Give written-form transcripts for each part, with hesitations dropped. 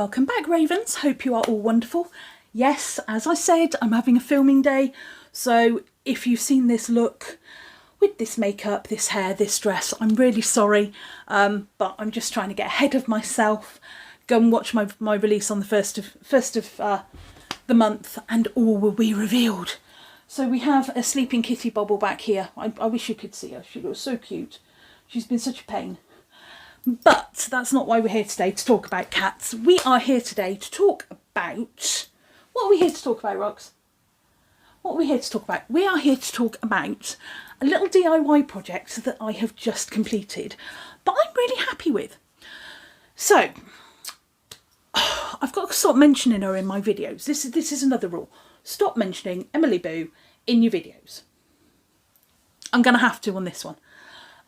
Welcome back, Ravens. Hope you are all wonderful. Yes, as I said, I'm having a filming day. So if you've seen this look with this makeup, this hair, this dress, I'm really sorry. But I'm just trying to get ahead of myself. Go and watch my release on the first of the month and all will be revealed. So we have a sleeping kitty bobble back here. I wish you could see her. She looks so cute. She's been such a pain. But that's not why we're here today to talk about cats. We are here today to talk about... What are we here to talk about, Rox? What are we here to talk about? We are here to talk about a little DIY project that I have just completed, but I'm really happy with. So, I've got to stop mentioning her in my videos. This is another rule. Stop mentioning Emily Boo in your videos. I'm going to have to on this one.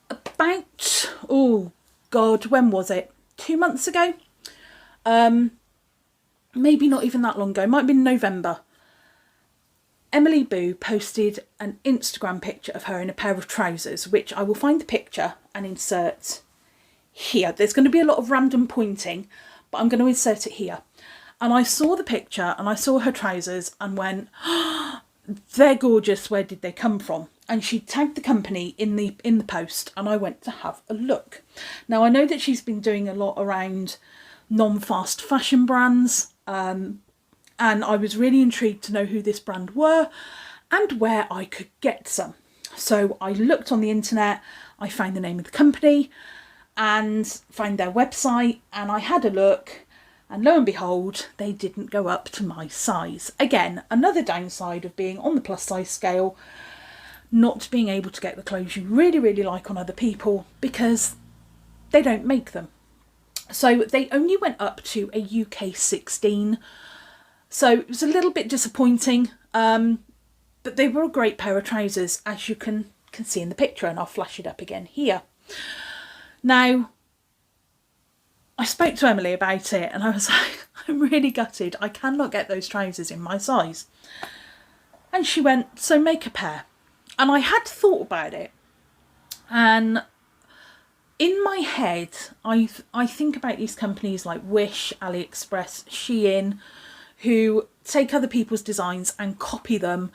About... oh... God, when was it? 2 months ago? Maybe not even that long ago. It might have been November. Emily Boo posted an Instagram picture of her in a pair of trousers, which I will find the picture and insert here. There's going to be a lot of random pointing, but I'm going to insert it here. And I saw the picture and I saw her trousers and went, oh, they're gorgeous. Where did they come from? And she tagged the company in the post and I went to have a look. Now, I know that she's been doing a lot around non-fast fashion brands, and I was really intrigued to know who this brand were and where I could get some. So I looked on the internet, I found the name of the company and found their website, and I had a look, and lo and behold, they didn't go up to my size. Again, another downside of being on the plus size scale, not being able to get the clothes you really, really like on other people because they don't make them. So they only went up to a UK 16. So it was a little bit disappointing, but they were a great pair of trousers, as you can see in the picture, and I'll flash it up again here. Now, I spoke to Emily about it and I was like, I'm really gutted. I cannot get those trousers in my size. And she went, so make a pair. And I had thought about it, and in my head, I think about these companies like Wish, AliExpress, Shein, who take other people's designs and copy them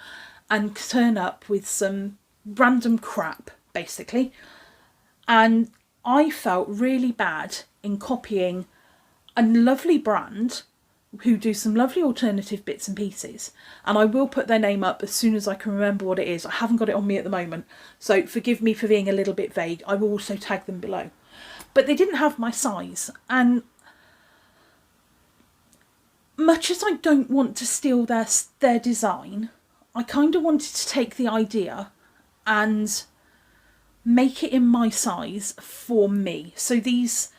and turn up with some random crap, basically. And I felt really bad in copying a lovely brand who do some lovely alternative bits and pieces, and I will put their name up as soon as I can remember what it is. I haven't got it on me at the moment, so forgive me for being a little bit vague. I will also tag them below. But they didn't have my size, and much as I don't want to steal their design, I kind of wanted to take the idea and make it in my size for me. So these,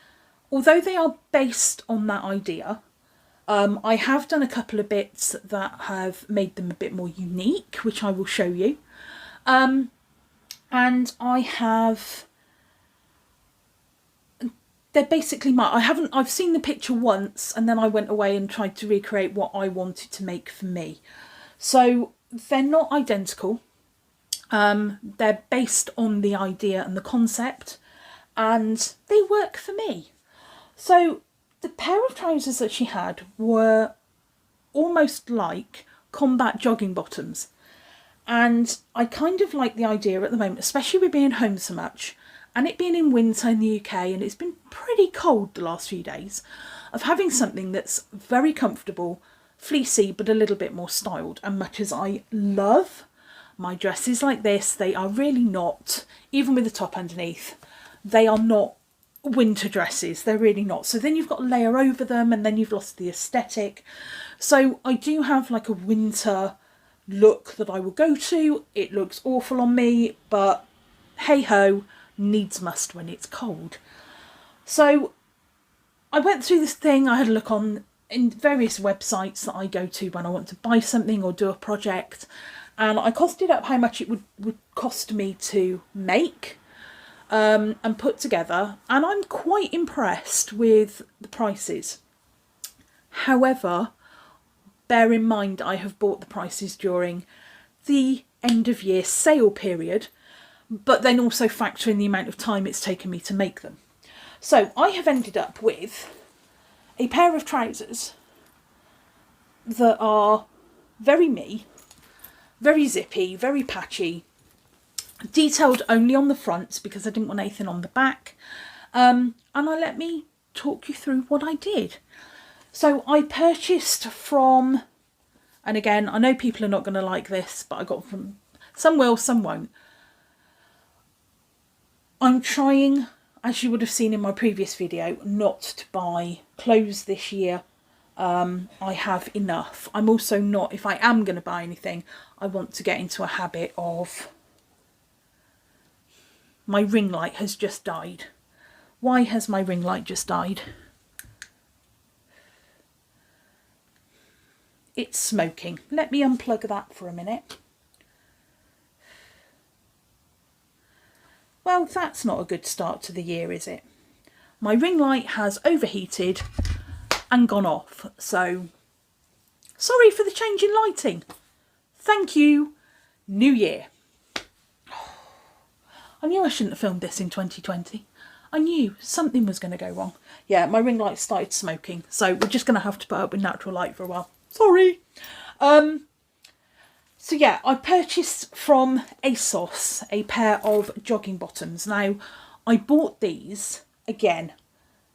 although they are based on that idea, I have done a couple of bits that have made them a bit more unique, which I will show you. And I have... they're basically I've seen the picture once and then I went away and tried to recreate what I wanted to make for me. So they're not identical. They're based on the idea and the concept, and they work for me. So the pair of trousers that she had were almost like combat jogging bottoms. And I kind of like the idea at the moment, especially with being home so much and it being in winter in the UK, and it's been pretty cold the last few days, of having something that's very comfortable, fleecy, but a little bit more styled. And much as I love my dresses like this, they are really not, even with the top underneath, they are not winter dresses. They're really not. So then you've got a layer over them and then you've lost the aesthetic. So I do have like a winter look that I will go to. It looks awful on me, but hey ho, needs must when it's cold. So I went through this thing. I had a look on in various websites that I go to when I want to buy something or do a project, and I costed up how much it would cost me to make and put together, and I'm quite impressed with the prices. However, bear in mind I have bought the prices during the end of year sale period, but then also factor in the amount of time it's taken me to make them. So I have ended up with a pair of trousers that are very me, very zippy, very patchy, detailed only on the fronts because I didn't want anything on the back. Let me talk you through what I did. So I purchased from, and again, I know people are not going to like this, but I got from, some will, some won't. I'm trying, as you would have seen in my previous video, not to buy clothes this year. I have enough. I'm also not, if I am going to buy anything, I want to get into a habit of, my ring light has just died. Why has my ring light just died? It's smoking. Let me unplug that for a minute. Well, that's not a good start to the year, is it? My ring light has overheated and gone off. So, sorry for the change in lighting. Thank you. New year. I knew I shouldn't have filmed this in 2020. I knew something was going to go wrong. Yeah, my ring light started smoking. So we're just going to have to put up with natural light for a while. Sorry. So yeah, I purchased from ASOS a pair of jogging bottoms. Now, I bought these, again,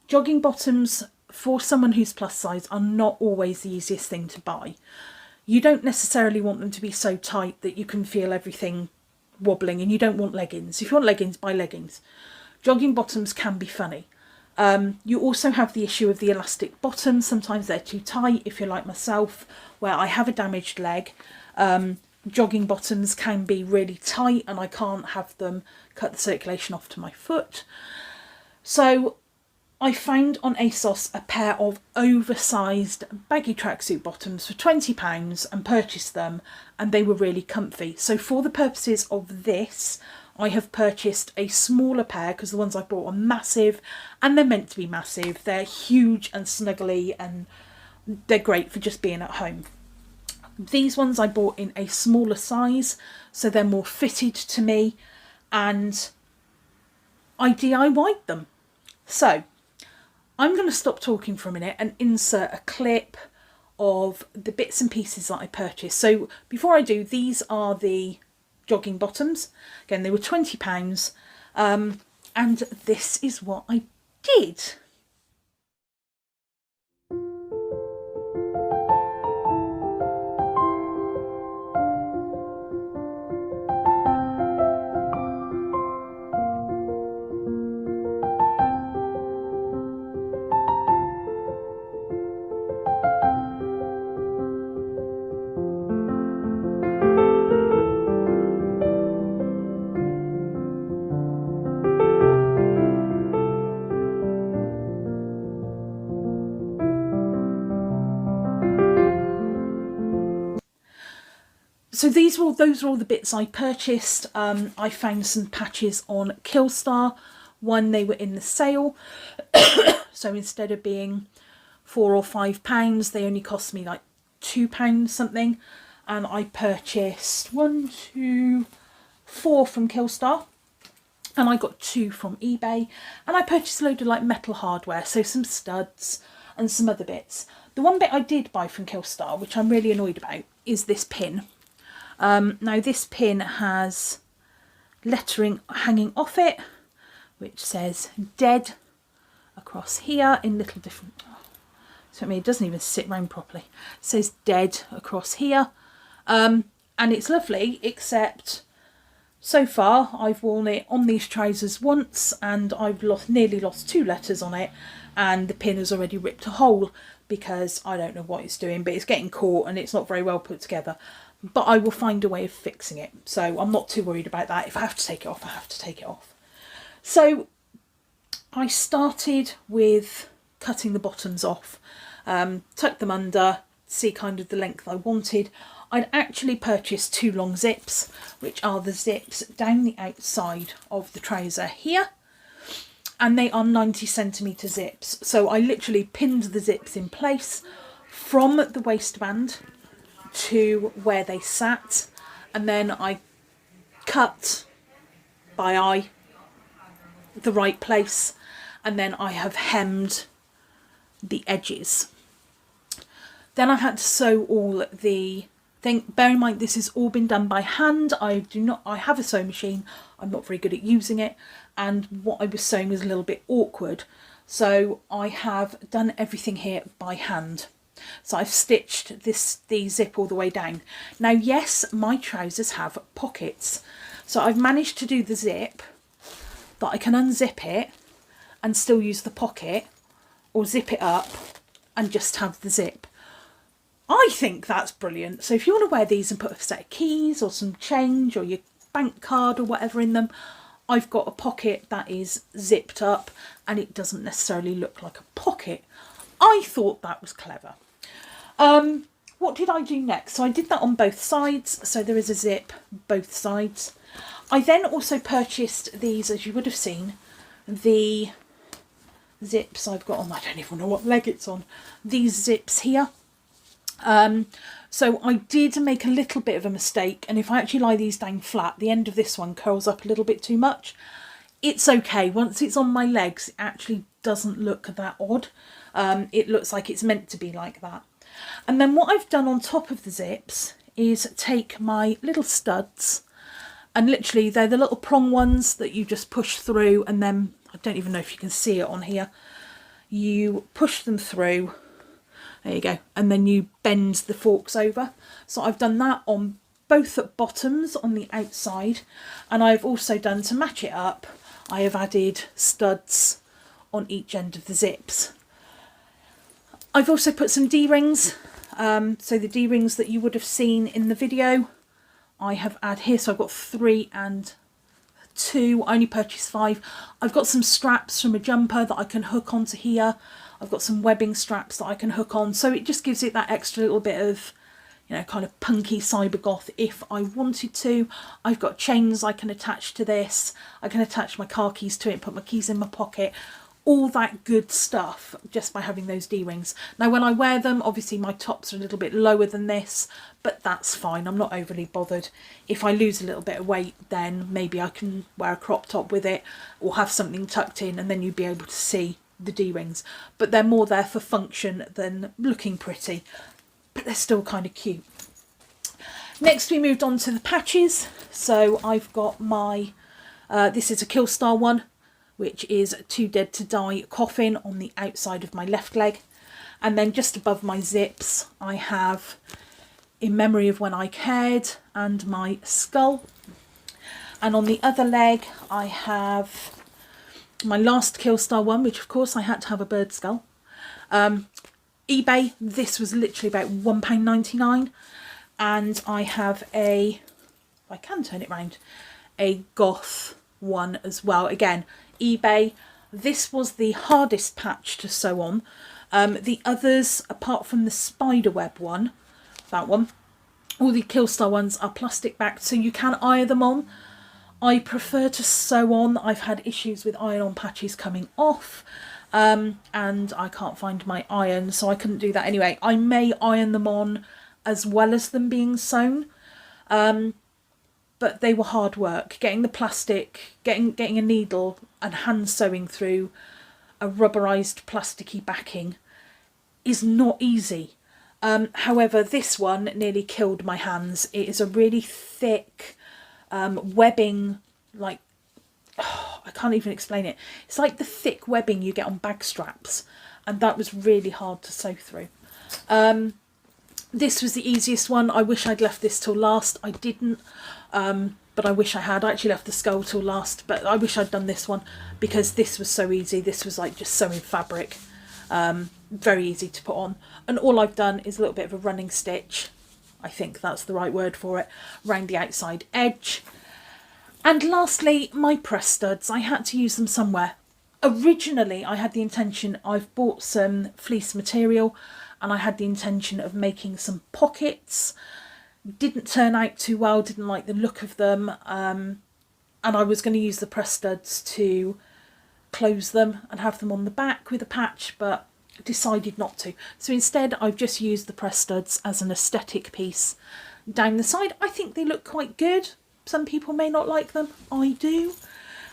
jogging bottoms for someone who's plus size are not always the easiest thing to buy. You don't necessarily want them to be so tight that you can feel everything wobbling, and you don't want leggings. If you want leggings, buy leggings. Jogging bottoms can be funny. You also have the issue of the elastic bottoms. Sometimes they're too tight. If you're like myself, where I have a damaged leg, jogging bottoms can be really tight and I can't have them cut the circulation off to my foot. So I found on ASOS a pair of oversized baggy tracksuit bottoms for £20 and purchased them, and they were really comfy. So for the purposes of this, I have purchased a smaller pair because the ones I bought are massive, and they're meant to be massive. They're huge and snuggly and they're great for just being at home. These ones I bought in a smaller size, so they're more fitted to me, and I DIY'd them. So I'm going to stop talking for a minute and insert a clip of the bits and pieces that I purchased. So before I do, these are the jogging bottoms. Again, they were £20, and this is what I did. So those are all the bits I purchased. I found some patches on Killstar when they were in the sale. So instead of being £4 or £5, they only cost me like £2 something. And I purchased 1, 2, 4 from Killstar. And I got 2 from eBay. And I purchased a load of like metal hardware, so some studs and some other bits. The one bit I did buy from Killstar, which I'm really annoyed about, is this pin. Now this pin has lettering hanging off it, which says dead across here in little different, so I mean it doesn't even sit round properly. It says dead across here, and it's lovely, except so far I've worn it on these trousers once and I've nearly lost 2 letters on it, and the pin has already ripped a hole because I don't know what it's doing, but it's getting caught and it's not very well put together. But I will find a way of fixing it, so I'm not too worried about that. If I have to take it off, I have to take it off. So I started with cutting the bottoms off, tucked them under, see kind of the length I wanted. I'd actually purchased 2 long zips, which are the zips down the outside of the trouser here, and they are 90cm zips. So I literally pinned the zips in place from the waistband to where they sat, and then I cut by eye the right place, and then I have hemmed the edges. Then I had to sew all the thing. Bear in mind, this has all been done by hand. I have a sewing machine. I'm not very good at using it. And what I was sewing was a little bit awkward. So I have done everything here by hand. So I've stitched the zip all the way down. Now, yes, my trousers have pockets. So I've managed to do the zip that I can unzip it and still use the pocket, or zip it up and just have the zip. I think that's brilliant. So if you want to wear these and put a set of keys or some change or your bank card or whatever in them, I've got a pocket that is zipped up and it doesn't necessarily look like a pocket. I thought that was clever. What did I do next? So I did that on both sides. So there is a zip both sides. I then also purchased these, as you would have seen, the zips I've got on. I don't even know what leg it's on. These zips here. So I did make a little bit of a mistake, and if I actually lie these down flat, the end of this one curls up a little bit too much. It's okay. Once it's on my legs, it actually doesn't look that odd. It looks like it's meant to be like that. And then what I've done on top of the zips is take my little studs, and literally they're the little prong ones that you just push through, and then I don't even know if you can see it on here. You push them through. There you go. And then you bend the forks over. So I've done that on both bottoms on the outside. And I've also done, to match it up, I have added studs on each end of the zips. I've also put some D-rings. So the D-rings that you would have seen in the video, I have added here. So I've got 3 and 2. I only purchased 5. I've got some straps from a jumper that I can hook onto here. I've got some webbing straps that I can hook on, so it just gives it that extra little bit of, you know, kind of punky cyber goth if I wanted to. I've got chains I can attach to this. I can attach my car keys to it, put my keys in my pocket, all that good stuff just by having those D-rings. Now when I wear them, obviously my tops are a little bit lower than this, but that's fine. I'm not overly bothered. If I lose a little bit of weight, then maybe I can wear a crop top with it or have something tucked in, and then you'd be able to see the D-rings, but they're more there for function than looking pretty, but they're still kind of cute. Next we moved on to the patches. So I've got my this is a Killstar one, which is Too Dead to Die coffin on the outside of my left leg, and then just above my zips I have In Memory of When I Cared and my skull, and on the other leg I have my last Killstar one, which of course I had to have a bird skull. eBay, this was literally about £1.99, and I have a, if I can turn it round, a Goth one as well. Again, eBay. This was the hardest patch to sew on. The others, apart from the spiderweb one, that one, all the Killstar ones are plastic backed, so you can iron them on. I prefer to sew on. I've had issues with iron-on patches coming off, and I can't find my iron, so I couldn't do that anyway. I may iron them on as well as them being sewn, but they were hard work. Getting the plastic, getting a needle and hand sewing through a rubberized plasticky backing is not easy. However, this one nearly killed my hands. It is a really thick webbing, like, oh, I can't even explain it. It's like the thick webbing you get on bag straps, and that was really hard to sew through. This was the easiest one. I wish I'd left this till last. I didn't, but I wish I had. I actually left the skull till last, but I wish I'd done this one because this was so easy. This was like just sewing fabric, very easy to put on, and all I've done is a little bit of a running stitch, I think that's the right word for it, round the outside edge. And lastly, my press studs. I had to use them somewhere. Originally, I had the intention, I've bought some fleece material, and I had the intention of making some pockets. Didn't turn out too well, didn't like the look of them, and I was going to use the press studs to close them and have them on the back with a patch, but decided not to. So instead I've just used the press studs as an aesthetic piece down the side. I think they look quite good. Some people may not like them. I do.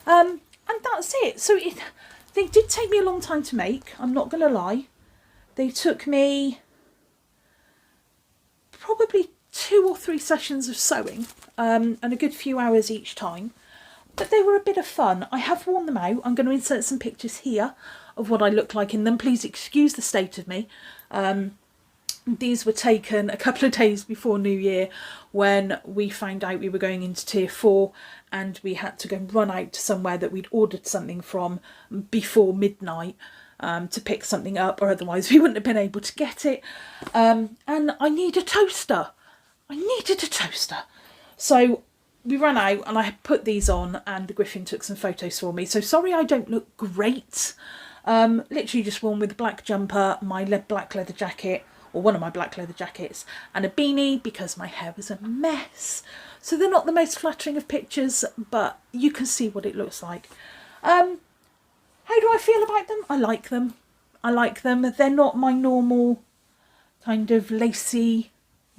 And that's it. So they did take me a long time to make, I'm not going to lie. They took me probably 2 or 3 sessions of sewing, and a good few hours each time. But they were a bit of fun. I have worn them out. I'm going to insert some pictures here of what I look like in them. Please excuse the state of me. These were taken a couple of days before New Year, when we found out we were going into Tier 4 and we had to go and run out to somewhere that we'd ordered something from before midnight to pick something up, or otherwise we wouldn't have been able to get it. And I need a toaster. I needed a toaster. So we ran out and I had put these on, and the Griffin took some photos for me. So sorry I don't look great. Literally just worn with a black jumper, my black leather jacket, or one of my black leather jackets, and a beanie because my hair was a mess. So they're not the most flattering of pictures, but you can see what it looks like. How do I feel about them? I like them. I like them. They're not my normal kind of lacy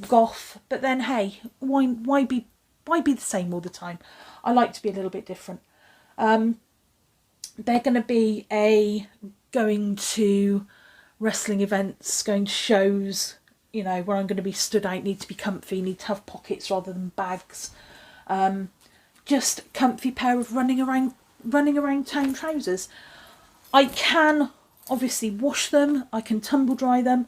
goth, but then hey, why be the same all the time? I like to be a little bit different. They're going to be going to wrestling events, going to shows, you know, where I'm going to be stood out, need to be comfy, need to have pockets rather than bags. Just a comfy pair of running around town trousers. I can obviously wash them, I can tumble dry them.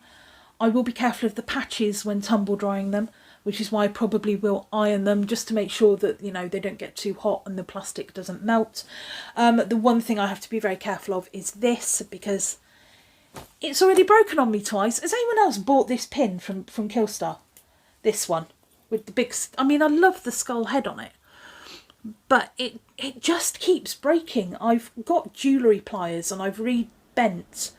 I will be careful of the patches when tumble drying them, which is why I probably will iron them just to make sure that, you know, they don't get too hot and the plastic doesn't melt. The one thing I have to be very careful of is this, because it's already broken on me twice. Has anyone else bought this pin from Killstar? This one with the big, I mean, I love the skull head on it, but it just keeps breaking. I've got jewellery pliers and I've re-bent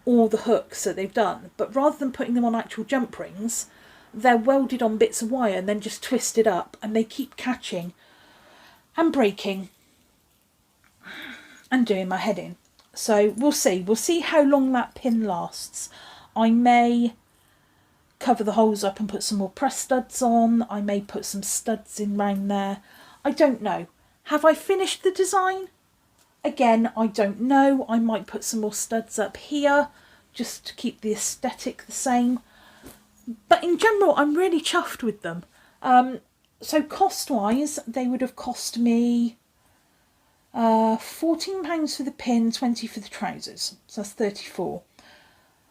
all the hooks that they've done, but rather than putting them on actual jump rings, they're welded on bits of wire and then just twisted up, and they keep catching and breaking and doing my head in. So we'll see how long that pin lasts. I may cover the holes up and put some more press studs on. I may put some studs in round there. I don't know. Have I finished the design? Again, I don't know. I might put some more studs up here just to keep the aesthetic the same. But in general, I'm really chuffed with them. So cost-wise, they would have cost me £14 for the pin, 20 for the trousers. So that's 34.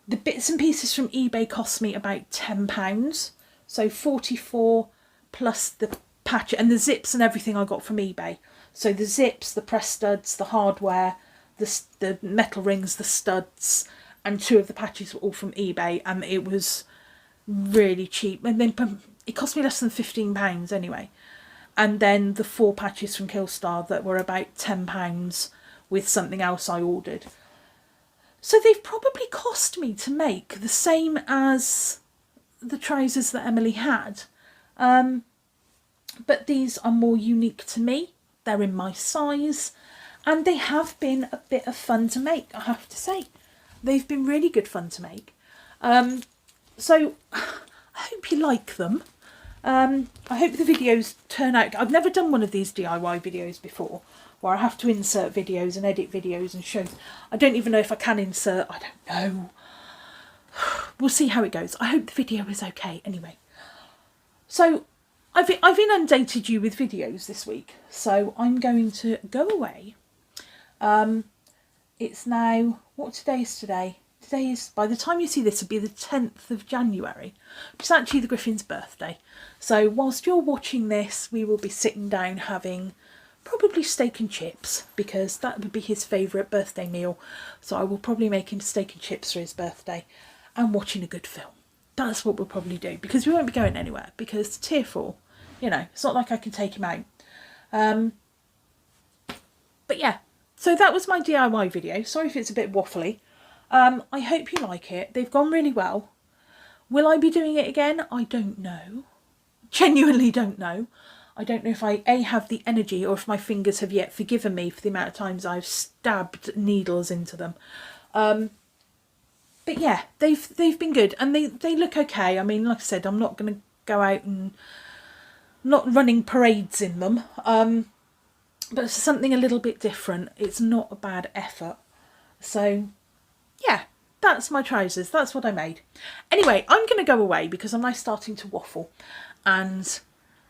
The bits and pieces from eBay cost me about £10. So 44 plus the patch and the zips and everything I got from eBay. So the zips, the press studs, the hardware, the metal rings, the studs, and 2 of the patches were all from eBay, and it was really cheap. And then it cost me less than £15 anyway. And then the 4 patches from Killstar that were about £10 with something else I ordered. So they've probably cost me to make the same as the trousers that Emily had. But these are more unique to me. They're in my size, and they have been a bit of fun to make, I have to say. They've been really good fun to make. So I hope you like them. I hope the videos turn out. I've never done one of these DIY videos before, where I have to insert videos and edit videos and show. I don't even know if I can insert. I don't know. We'll see how it goes. I hope the video is okay anyway. So I've inundated you with videos this week, so I'm going to go away. It's now, what today is today? Today is, by the time you see this, it'll be the 10th of January, which is actually the Griffin's birthday. So whilst you're watching this, we will be sitting down having probably steak and chips, because that would be his favourite birthday meal. So I will probably make him steak and chips for his birthday and watching a good film. That's what we'll probably do, because we won't be going anywhere, because Tier 4, you know, it's not like I can take him out. But yeah, so that was my DIY video. Sorry if it's a bit waffly. I hope you like it. They've gone really well. Will I be doing it again? I don't know. Genuinely don't know. I don't know if I have the energy, or if my fingers have yet forgiven me for the amount of times I've stabbed needles into them. But yeah, they've been good, and they look okay. I mean, like I said, I'm not going to go out and not running parades in them. But it's something a little bit different. It's not a bad effort. So yeah, that's my trousers. That's what I made. Anyway, I'm going to go away because I'm now starting to waffle, and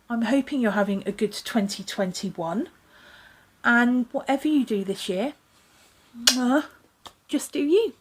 I'm hoping you're having a good 2021, and whatever you do this year, just do you.